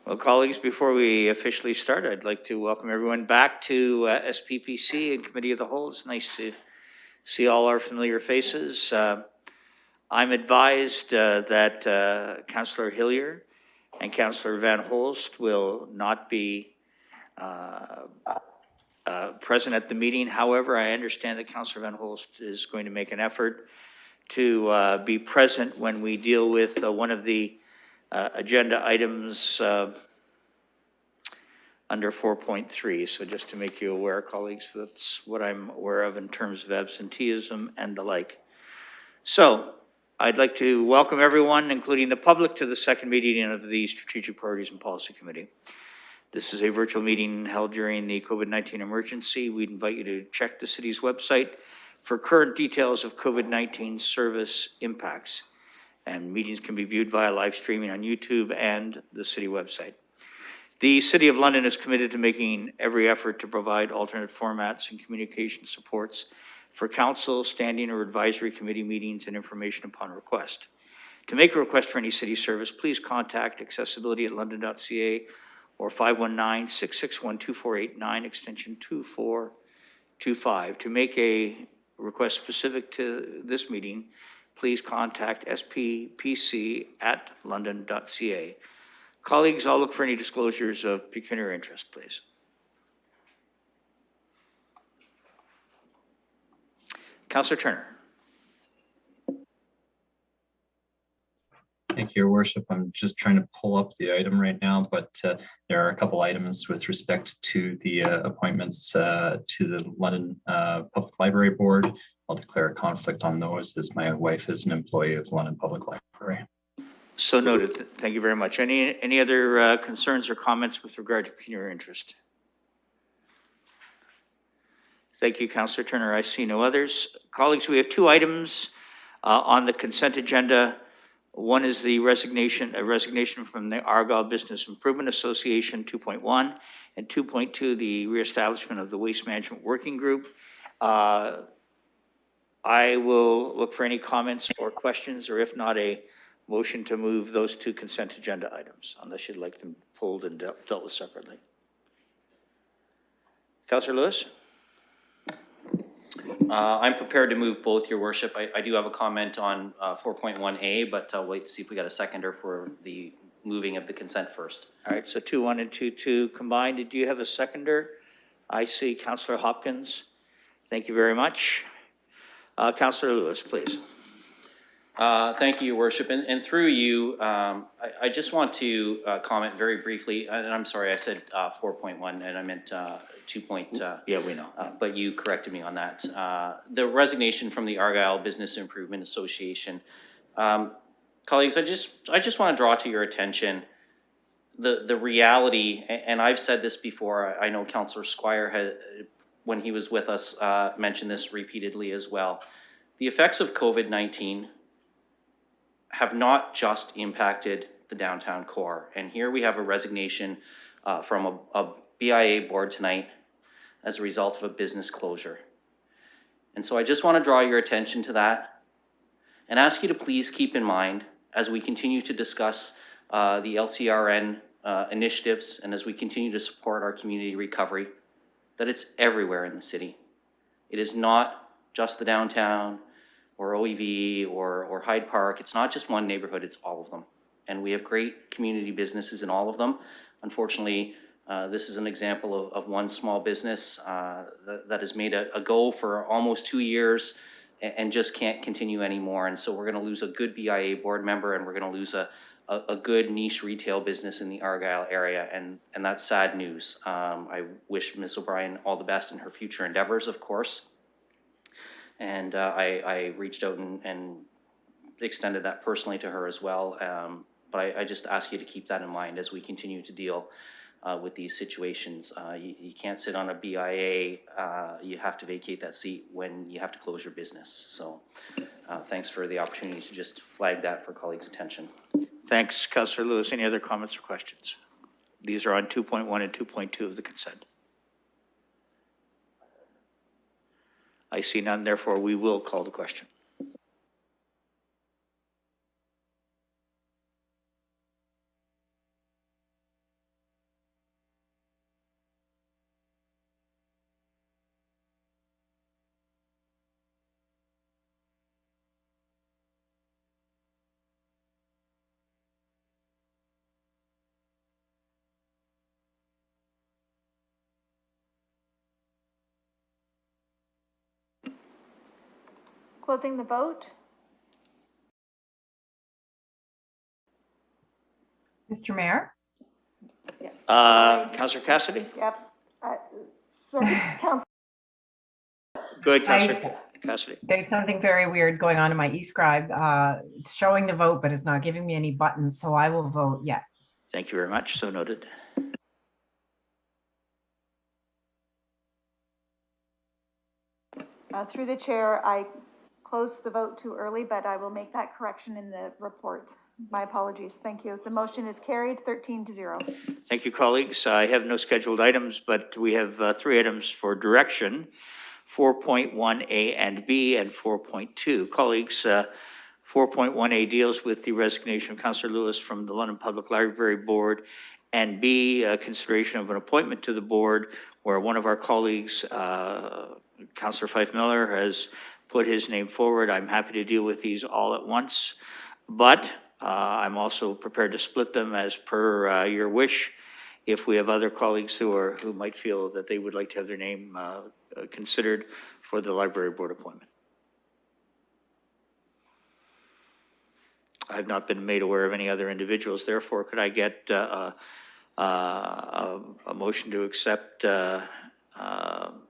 Well, colleagues, before we officially start, I'd like to welcome everyone back to SPPC and Committee of the Whole. It's nice to see all our familiar faces. I'm advised that Councillor Hillier and Councillor Van Holst will not be present at the meeting. However, I understand that Councillor Van Holst is going to make an effort to be present when we deal with one of the agenda items under 4.3. So just to make you aware, colleagues, that's what I'm aware of in terms of absenteeism and the like. So I'd like to welcome everyone, including the public, to the second meeting of the Strategic Priorities and Policy Committee. This is a virtual meeting held during the COVID-19 emergency. We'd invite you to check the city's website for current details of COVID-19 service impacts. And meetings can be viewed via live streaming on YouTube and the city website. The City of London is committed to making every effort to provide alternate formats and communication supports for council, standing or advisory committee meetings and information upon request. To make a request for any city service, please contact accessibility@london.ca or 519-661-2489, extension 2425. To make a request specific to this meeting, please contact sppc@london.ca. Colleagues, I'll look for any disclosures of pecuniary interest, please. Councillor Turner. Thank you, Your Worship. I'm just trying to pull up the item right now, but there are a couple items with respect to the appointments to the London Public Library Board. I'll declare a conflict on those as my wife is an employee of the London Public Library. So noted. Thank you very much. Any other concerns or comments with regard to pecuniary interest? Thank you, Councillor Turner. I see no others. Colleagues, we have two items on the consent agenda. One is the resignation from the Argyle Business Improvement Association, 2.1, and 2.2, the reestablishment of the Waste Management Working Group. I will look for any comments or questions, or if not, a motion to move those two consent agenda items, unless you'd like them pulled and dealt with separately. Councillor Lewis? I'm prepared to move both, Your Worship. I do have a comment on 4.1A, but I'll wait to see if we got a seconder for the moving of the consent first. All right, so 2.1 and 2.2 combined. Do you have a seconder? I see Councillor Hopkins. Thank you very much. Councillor Lewis, please. Thank you, Your Worship. And through you, I just want to comment very briefly, and I'm sorry, I said 4.1 and I meant 2. Yeah, we know. But you corrected me on that. The resignation from the Argyle Business Improvement Association. Colleagues, I just want to draw to your attention the reality, and I've said this before. I know Councillor Squire had, when he was with us, mentioned this repeatedly as well. The effects of COVID-19 have not just impacted the downtown core. And here we have a resignation from a BIA board tonight as a result of a business closure. And so I just want to draw your attention to that and ask you to please keep in mind as we continue to discuss the LCRN initiatives and as we continue to support our community recovery, that it's everywhere in the city. It is not just the downtown or OEV or Hyde Park. It's not just one neighborhood, it's all of them. And we have great community businesses in all of them. Unfortunately, this is an example of one small business that has made a go for almost 2 years and just can't continue anymore. And so we're gonna lose a good BIA board member, and we're gonna lose a good niche retail business in the Argyle area, and that's sad news. I wish Ms. O'Brien all the best in her future endeavors, of course. And I reached out and extended that personally to her as well. But I just ask you to keep that in mind as we continue to deal with these situations. You can't sit on a BIA. You have to vacate that seat when you have to close your business. So thanks for the opportunity to just flag that for colleagues' attention. Thanks, Councillor Lewis. Any other comments or questions? These are on 2.1 and 2.2 of the consent. I see none, therefore we will call the question. Closing the vote. Mr. Mayor? Councillor Cassidy? Yep. Sorry, Council. Good, Councillor Cassidy. There's something very weird going on in my e-scribe. It's showing the vote, but it's not giving me any buttons, so I will vote yes. Thank you very much. So noted. Through the chair, I closed the vote too early, but I will make that correction in the report. My apologies. Thank you. The motion is carried 13-0. Thank you, colleagues. I have no scheduled items, but we have 3 items for direction, 4.1A and B, and 4.2. Colleagues, 4.1A deals with the resignation of Councillor Lewis from the London Public Library Board, and B, consideration of an appointment to the board where one of our colleagues, Councillor Fife Miller, has put his name forward. I'm happy to deal with these all at once, but I'm also prepared to split them as per your wish if we have other colleagues who might feel that they would like to have their name considered for the library board appointment. I've not been made aware of any other individuals. Therefore, could I get a motion to accept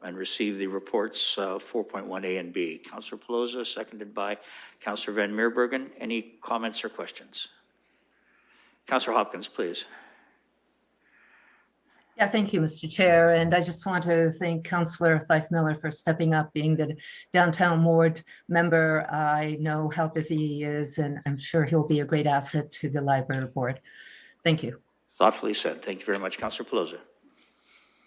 and receive the reports 4.1A and B? Councillor Pelosa, seconded by Councillor Van Meerbergen. Any comments or questions? Councillor Hopkins, please. Yeah, thank you, Mr. Chair. And I just want to thank Councillor Fife Miller for stepping up, being the downtown ward member. I know how busy he is, and I'm sure he'll be a great asset to the library board. Thank you. Thoughtfully said. Thank you very much, Councillor Pelosa.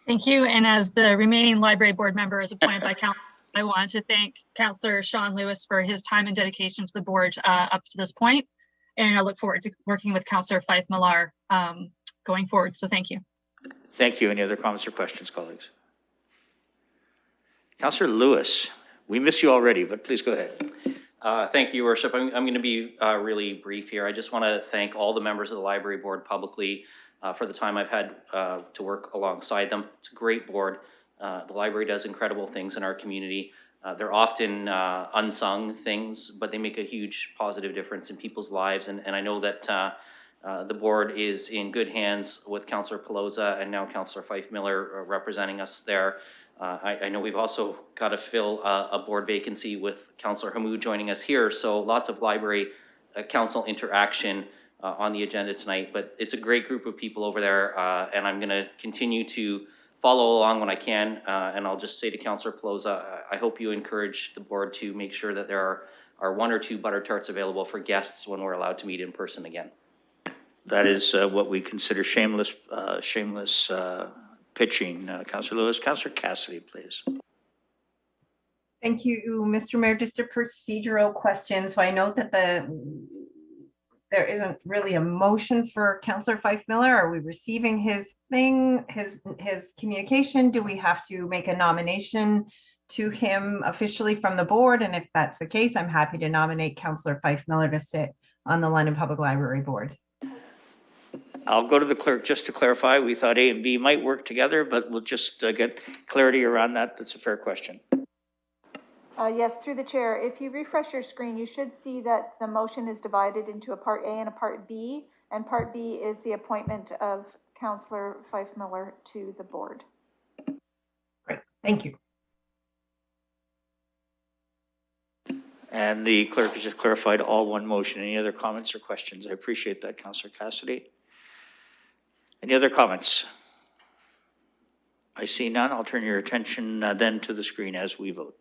Thank you. And as the remaining library board member is appointed by council, I want to thank Councillor Sean Lewis for his time and dedication to the board up to this point. And I look forward to working with Councillor Fife Miller going forward. So thank you. Thank you. Any other comments or questions, colleagues? Councillor Lewis, we miss you already, but please go ahead. Thank you, Your Worship. I'm going to be really brief here. I just want to thank all the members of the library board publicly for the time I've had to work alongside them. It's a great board. The library does incredible things in our community. They're often unsung things, but they make a huge positive difference in people's lives. And I know that the board is in good hands with Councillor Pelosa and now Councillor Fife Miller representing us there. I know we've also got to fill a board vacancy with Councillor Hammoud joining us here. So lots of library council interaction on the agenda tonight, but it's a great group of people over there, and I'm going to continue to follow along when I can. And I'll just say to Councillor Pelosa, I hope you encourage the board to make sure that there are 1 or 2 butter tarts available for guests when we're allowed to meet in person again. That is what we consider shameless pitching. Councillor Lewis. Councillor Cassidy, please. Thank you, Mr. Mayor. Just a procedural question. So I note that there isn't really a motion for Councillor Fife Miller. Are we receiving his communication? Do we have to make a nomination to him officially from the board? And if that's the case, I'm happy to nominate Councillor Fife Miller to sit on the London Public Library Board. I'll go to the clerk just to clarify. We thought A and B might work together, but we'll just get clarity around that. That's a fair question. Yes, through the chair. If you refresh your screen, you should see that the motion is divided into a part A and a part B, and part B is the appointment of Councillor Fife Miller to the board. Great, thank you. And the clerk has just clarified all one motion. Any other comments or questions? I appreciate that, Councillor Cassidy. Any other comments? I see none. I'll turn your attention then to the screen as we vote.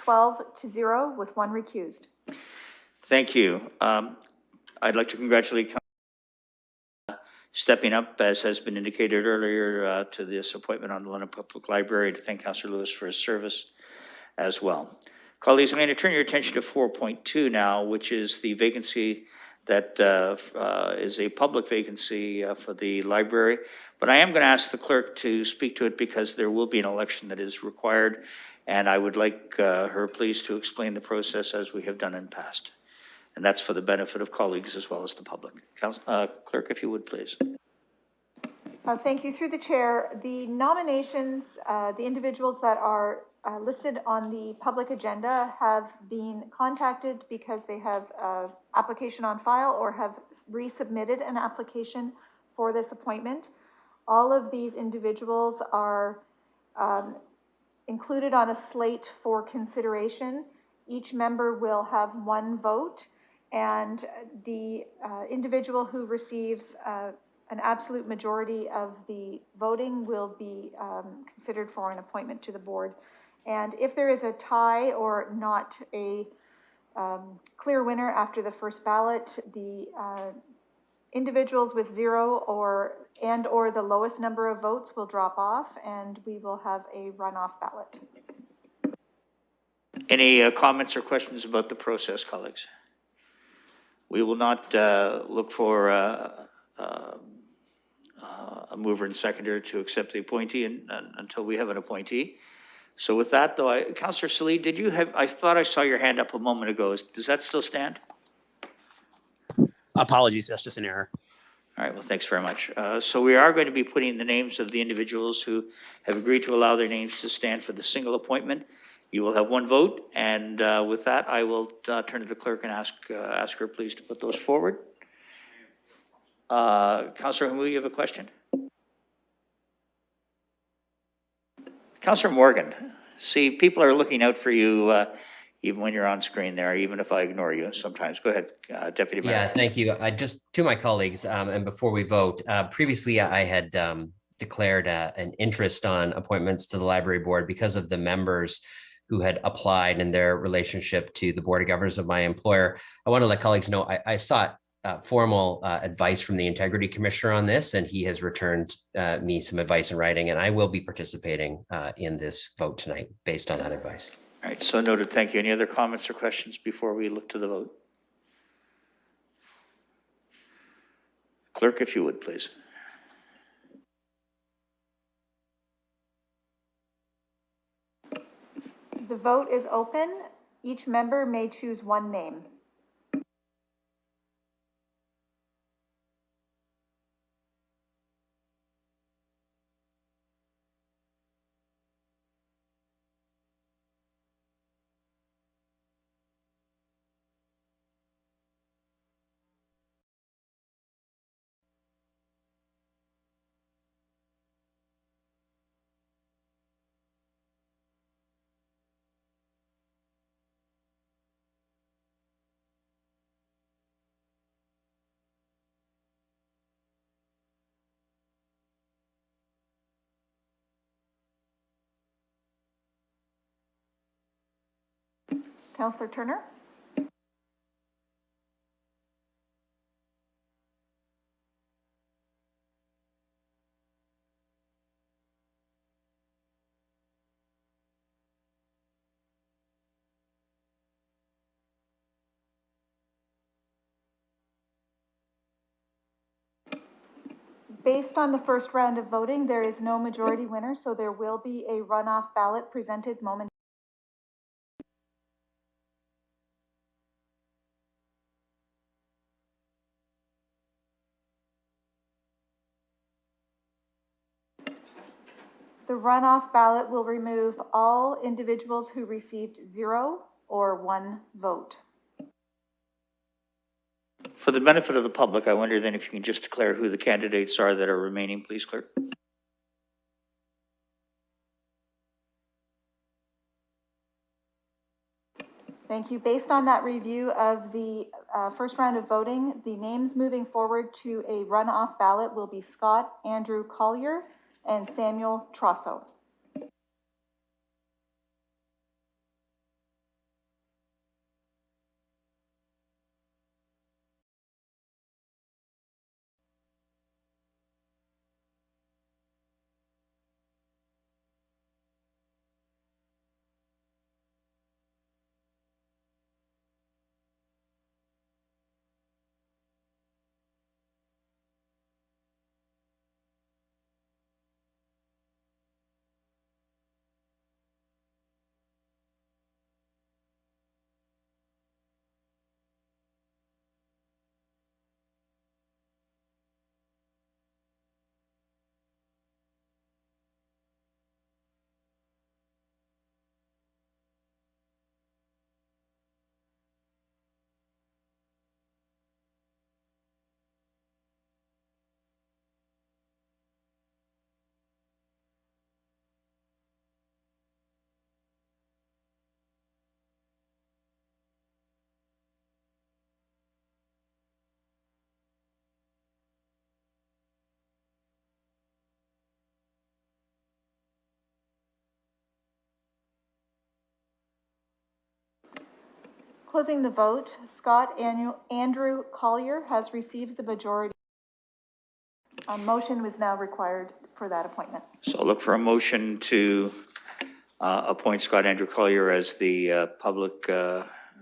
(12-0) with 1 recused. Thank you. I'd like to congratulate stepping up, as has been indicated earlier, to this appointment on the London Public Library, to thank Councillor Lewis for his service as well. Colleagues, I'm going to turn your attention to 4.2 now, which is the vacancy that is a public vacancy for the library. But I am going to ask the clerk to speak to it because there will be an election that is required. And I would like her please to explain the process as we have done in past. And that's for the benefit of colleagues as well as the public. Clerk, if you would, please. Thank you. Through the chair, the nominations, the individuals that are listed on the public agenda have been contacted because they have application on file or have resubmitted an application for this appointment. All of these individuals are included on a slate for consideration. Each member will have one vote, and the individual who receives an absolute majority of the voting will be considered for an appointment to the board. And if there is a tie or not a clear winner after the first ballot, the individuals with zero or the lowest number of votes will drop off, and we will have a runoff ballot. Any comments or questions about the process, colleagues? We will not look for a mover and seconder to accept the appointee until we have an appointee. So with that, though, Councillor Salih, did you have, I thought I saw your hand up a moment ago. Does that still stand? Apologies, that's just an error. All right, well, thanks very much. So we are going to be putting the names of the individuals who have agreed to allow their names to stand for the single appointment. You will have one vote, and with that, I will turn to the clerk and ask her please to put those forward. Councillor Hamou, you have a question? Councillor Morgan, see, people are looking out for you even when you're on screen there, even if I ignore you sometimes. Go ahead, Deputy Mayor. Yeah, thank you. Just to my colleagues, and before we vote, previously I had declared an interest on appointments to the library board because of the members who had applied and their relationship to the Board of Governors of my employer. I want to let colleagues know I sought formal advice from the Integrity Commissioner on this, and he has returned me some advice in writing, and I will be participating in this vote tonight based on that advice. All right, so noted. Thank you. Any other comments or questions before we look to the vote? Clerk, if you would, please. The vote is open. Each member may choose one name. Councillor Turner? Based on the first round of voting, there is no majority winner, so there will be a runoff ballot presented momentarily. The runoff ballot will remove all individuals who received 0 or 1 vote. For the benefit of the public, I wonder then if you can just declare who the candidates are that are remaining, please, clerk. Thank you. Based on that review of the first round of voting, the names moving forward to a runoff ballot will be Scott Andrew Collier and Samuel Trosso. Closing the vote, Andrew Collier has received the majority. A motion was now required for that appointment. So I'll look for a motion to appoint Scott Andrew Collier as the public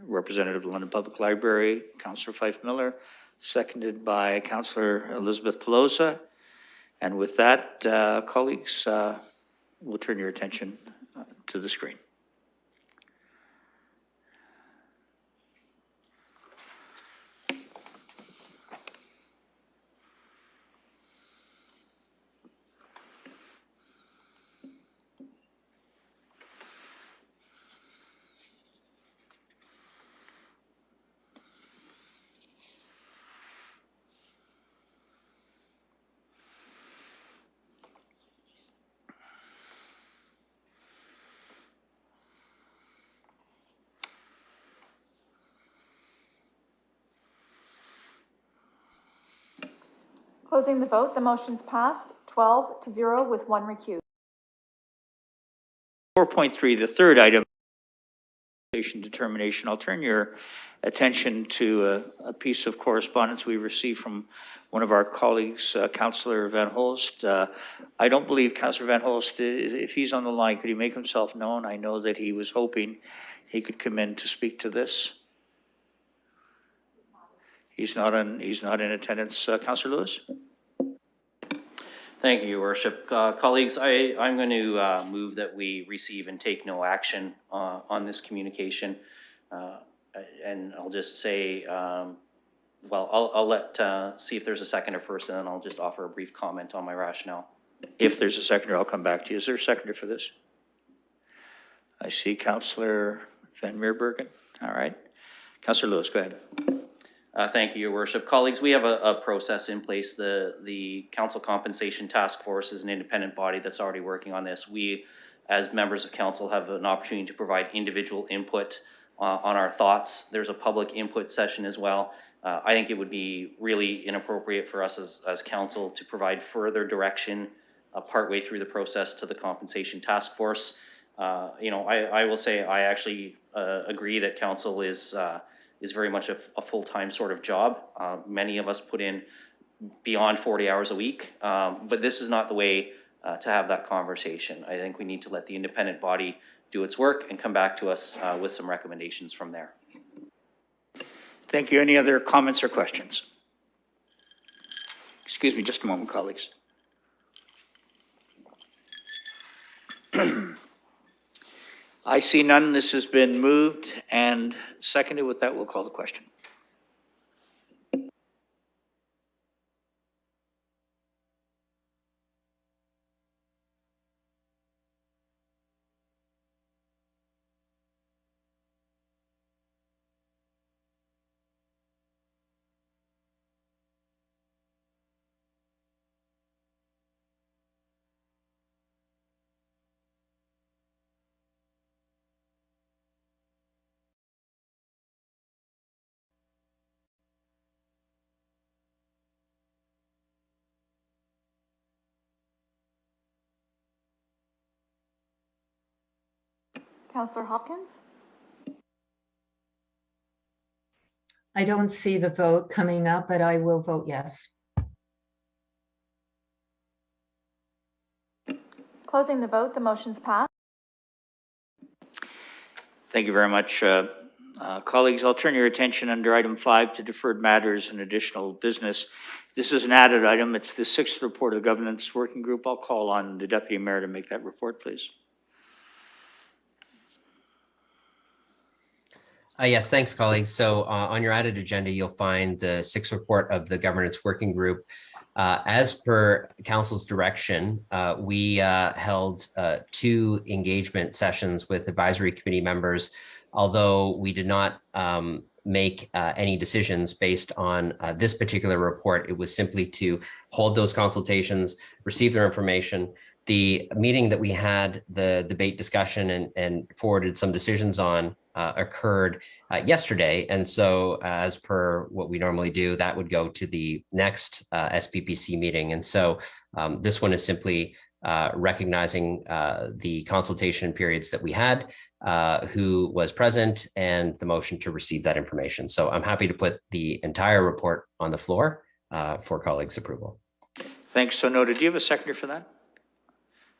representative of the London Public Library. Councillor Fife Miller, seconded by Councillor Elizabeth Pelosa. And with that, colleagues, we'll turn your attention to the screen. Closing the vote, the motion's passed 12-0 with 1 recused. 4.3, the third item, determination. I'll turn your attention to a piece of correspondence we received from one of our colleagues, Councillor Van Holst. I don't believe Councillor Van Holst, if he's on the line, could he make himself known? I know that he was hoping he could come in to speak to this. He's not in attendance. Councillor Lewis? Thank you, Your Worship. Colleagues, I'm going to move that we receive and take no action on this communication. And I'll just say, well, I'll let, see if there's a seconder first, and then I'll just offer a brief comment on my rationale. If there's a seconder, I'll come back to you. Is there a seconder for this? I see Councillor Van Meerbergen. All right. Councillor Lewis, go ahead. Thank you, Your Worship. Colleagues, we have a process in place. The Council Compensation Task Force is an independent body that's already working on this. We, as members of council, have an opportunity to provide individual input on our thoughts. There's a public input session as well. I think it would be really inappropriate for us as council to provide further direction partway through the process to the Compensation Task Force. You know, I will say I actually agree that council is very much a full-time sort of job. Many of us put in beyond 40 hours a week, but this is not the way to have that conversation. I think we need to let the independent body do its work and come back to us with some recommendations from there. Thank you. Any other comments or questions? Excuse me just a moment, colleagues. I see none. This has been moved and seconded. With that, we'll call the question. Councillor Hopkins? I don't see the vote coming up, but I will vote yes. Closing the vote, the motion's passed. Thank you very much. Colleagues, I'll turn your attention under item 5 to deferred matters and additional business. This is an added item. It's the 6th report of the Governance Working Group. I'll call on the Deputy Mayor to make that report, please. Yes, thanks, colleagues. So on your added agenda, you'll find the 6th report of the Governance Working Group. As per Council's direction, we held 2 engagement sessions with advisory committee members, although we did not make any decisions based on this particular report. It was simply to hold those consultations, receive their information. The meeting that we had, the debate discussion and forwarded some decisions on occurred yesterday. And so as per what we normally do, that would go to the next SPPC meeting. And so this one is simply recognizing the consultation periods that we had, who was present, and the motion to receive that information. So I'm happy to put the entire report on the floor for colleagues' approval. Thanks, so noted. Do you have a seconder for that?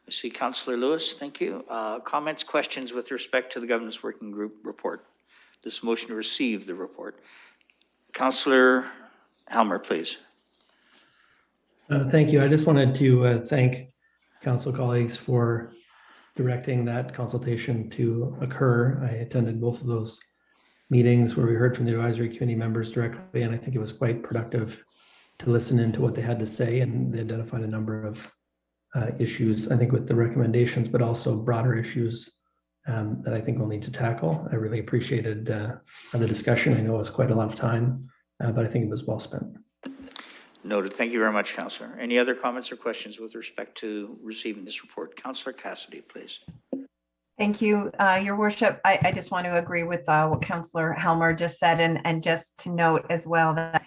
I see Councillor Lewis, thank you. Comments, questions with respect to the Governance Working Group report? This motion to receive the report. Councillor Helmer, please. Thank you. I just wanted to thank council colleagues for directing that consultation to occur. I attended both of those meetings where we heard from the advisory committee members directly, and I think it was quite productive to listen into what they had to say, and they identified a number of issues, I think, with the recommendations, but also broader issues that I think we'll need to tackle. I really appreciated the discussion. I know it was quite a lot of time, but I think it was well spent. Noted. Thank you very much, Councillor. Any other comments or questions with respect to receiving this report? Councillor Cassidy, please. Thank you, Your Worship. I just want to agree with what Councillor Helmer just said, and just to note as well that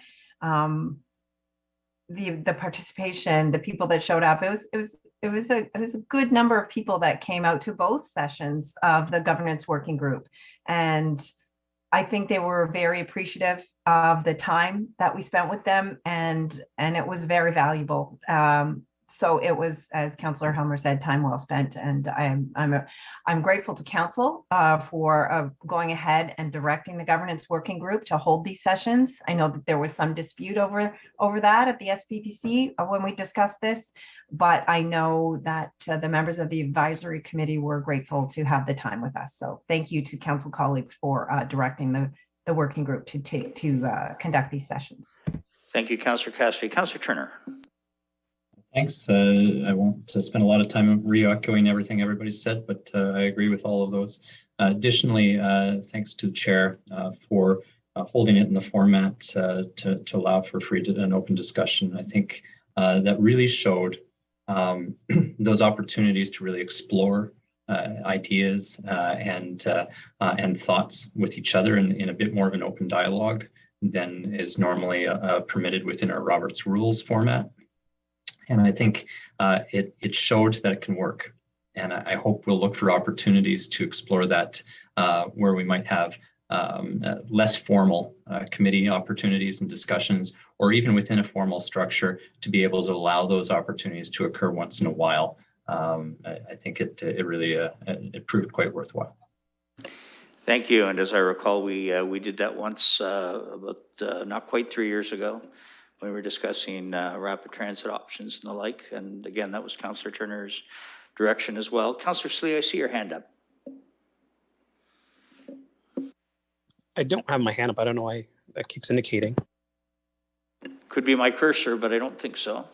the participation, the people that showed up, it was a good number of people that came out to both sessions of the governance working group, and I think they were very appreciative of the time that we spent with them, and it was very valuable. So it was, as Councillor Helmer said, time well spent, and I'm grateful to council for going ahead and directing the governance working group to hold these sessions. I know that there was some dispute over that at the SPPC when we discussed this, but I know that the members of the advisory committee were grateful to have the time with us. So thank you to council colleagues for directing the working group to conduct these sessions. Thank you, Councillor Cassidy. Councillor Turner. Thanks. I won't spend a lot of time re-echoing everything everybody said, but I agree with all of those. Additionally, thanks to the chair for holding it in the format to allow for free and open discussion. I think that really showed those opportunities to really explore ideas and thoughts with each other in a bit more of an open dialogue than is normally permitted within our Robert's Rules format. And I think it showed that it can work. And I hope we'll look for opportunities to explore that where we might have less formal committee opportunities and discussions, or even within a formal structure, to be able to allow those opportunities to occur once in a while. I think it really it proved quite worthwhile. Thank you. And as I recall, we did that once about not quite 3 years ago, when we were discussing rapid transit options and the like. And again, that was Councillor Turner's direction as well. Councillor Slee, I see your hand up. I don't have my hand up. I don't know why that keeps indicating. Could be my cursor, but I don't think so.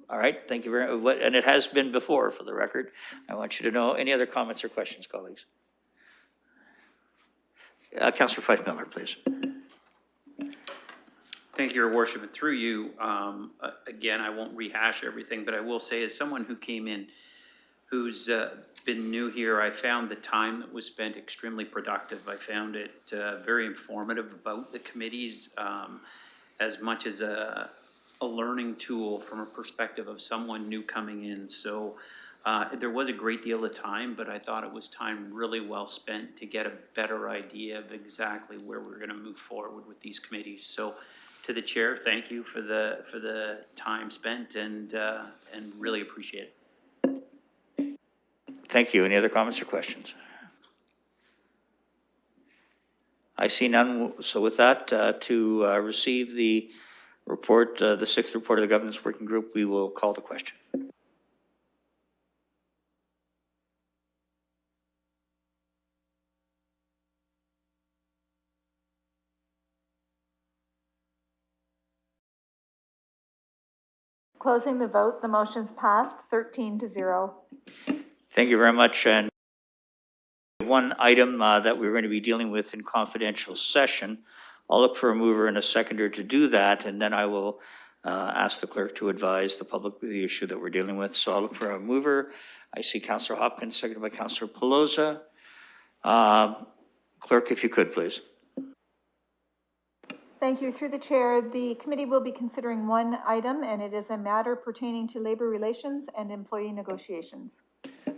All right, thank you very much. And it has been before, for the record. I want you to know. Any other comments or questions, colleagues? Councillor Fife Miller, please. Thank you, Your Worship. And through you, again, I won't rehash everything, but I will say, as someone who came in who's been new here, I found the time that was spent extremely productive. I found it very informative about the committees, as much as a learning tool from a perspective of someone new coming in. So there was a great deal of time, but I thought it was time really well spent to get a better idea of exactly where we're going to move forward with these committees. So to the chair, thank you for the time spent, and really appreciate it. Thank you. Any other comments or questions? I see none. So with that, to receive the report, the 6th report of the Governance Working Group, we will call the question. Closing the vote, the motion's passed 13-0. Thank you very much. And one item that we're going to be dealing with in confidential session, I'll look for a mover and a seconder to do that, and then I will ask the clerk to advise the public the issue that we're dealing with. So I'll look for a mover. I see Councillor Hopkins, seconded by Councillor Pelosa. Clerk, if you could, please. Thank you. Through the chair, the committee will be considering one item, and it is a matter pertaining to labor relations and employee negotiations.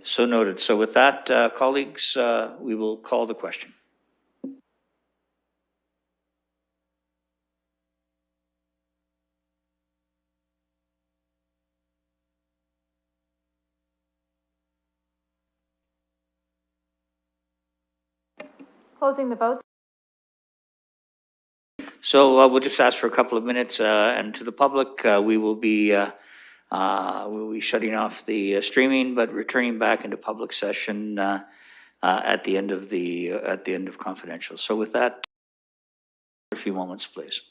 So noted. So with that, colleagues, we will call the question. Closing the vote. So we'll just ask for a couple of minutes, and to the public, we will be shutting off the streaming, but returning back into public session at the end of confidential. So with that, a few moments, please.